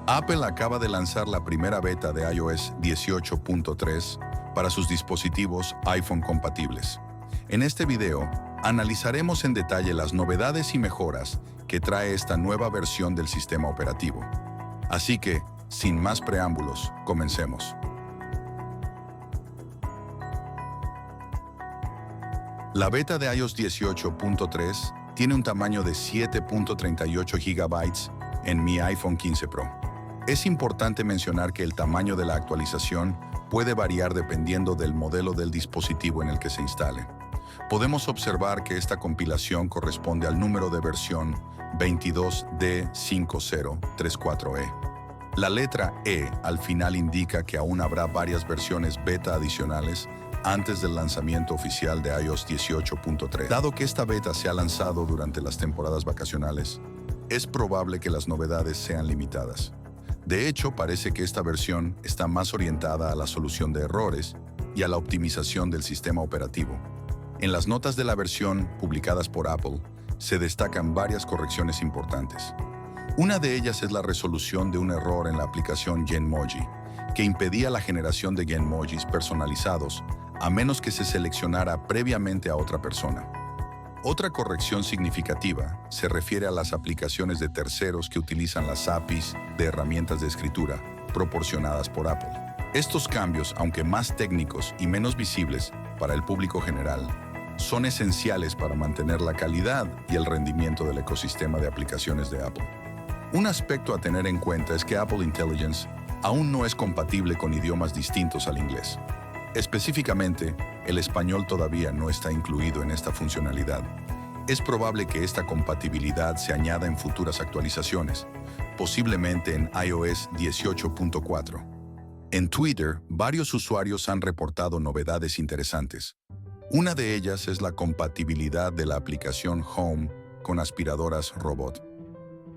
Apple acaba de lanzar la primera beta de iOS 18.3 para sus dispositivos iPhone compatibles. En este video, analizaremos en detalle las novedades y mejoras que trae esta nueva versión del sistema operativo. Así que, sin más preámbulos, comencemos. La beta de iOS 18.3 tiene un tamaño de 7.38 GB en mi iPhone 15 Pro. Es importante mencionar que el tamaño de la actualización puede variar dependiendo del modelo del dispositivo en el que se instale. Podemos observar que esta compilación corresponde al número de versión 22D5034E. La letra E al final indica que aún habrá varias versiones beta adicionales antes del lanzamiento oficial de iOS 18.3. Dado que esta beta se ha lanzado durante las temporadas vacacionales, es probable que las novedades sean limitadas. De hecho, parece que esta versión está más orientada a la solución de errores y a la optimización del sistema operativo. En las notas de la versión publicadas por Apple, se destacan varias correcciones importantes. Una de ellas es la resolución de un error en la aplicación Genmoji, que impedía la generación de Genmojis personalizados a menos que se seleccionara previamente a otra persona. Otra corrección significativa se refiere a las aplicaciones de terceros que utilizan las APIs de herramientas de escritura proporcionadas por Apple. Estos cambios, aunque más técnicos y menos visibles para el público general, son esenciales para mantener la calidad y el rendimiento del ecosistema de aplicaciones de Apple. Un aspecto a tener en cuenta es que Apple Intelligence aún no es compatible con idiomas distintos al inglés. Específicamente, el español todavía no está incluido en esta funcionalidad. Es probable que esta compatibilidad se añada en futuras actualizaciones, posiblemente en iOS 18.4. En Twitter, varios usuarios han reportado novedades interesantes. Una de ellas es la compatibilidad de la aplicación Home con aspiradoras robot.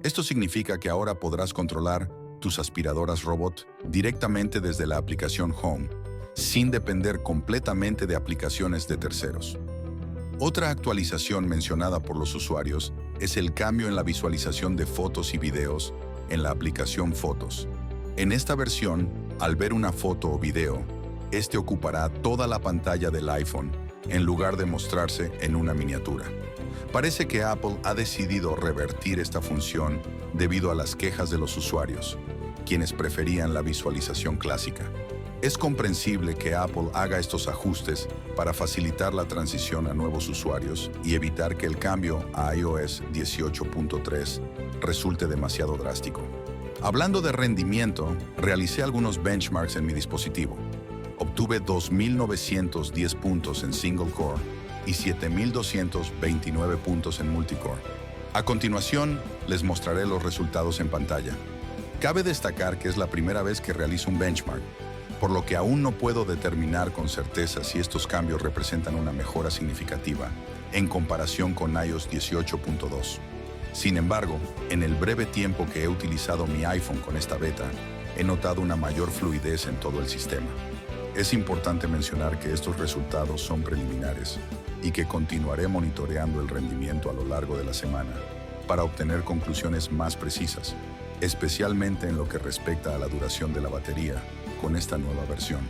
Esto significa que ahora podrás controlar tus aspiradoras robot directamente desde la aplicación Home, sin depender completamente de aplicaciones de terceros. Otra actualización mencionada por los usuarios es el cambio en la visualización de fotos y videos en la aplicación Fotos. En esta versión, al ver una foto o video, este ocupará toda la pantalla del iPhone en lugar de mostrarse en una miniatura. Parece que Apple ha decidido revertir esta función debido a las quejas de los usuarios, quienes preferían la visualización clásica. Es comprensible que Apple haga estos ajustes para facilitar la transición a nuevos usuarios y evitar que el cambio a iOS 18.3 resulte demasiado drástico. Hablando de rendimiento, realicé algunos benchmarks en mi dispositivo. Obtuve 2.910 puntos en single core y 7.229 puntos en multicore. A continuación, les mostraré los resultados en pantalla. Cabe destacar que es la primera vez que realizo un benchmark, por lo que aún no puedo determinar con certeza si estos cambios representan una mejora significativa en comparación con iOS 18.2. Sin embargo, en el breve tiempo que he utilizado mi iPhone con esta beta, he notado una mayor fluidez en todo el sistema. Es importante mencionar que estos resultados son preliminares y que continuaré monitoreando el rendimiento a lo largo de la semana para obtener conclusiones más precisas, especialmente en lo que respecta a la duración de la batería con esta nueva versión.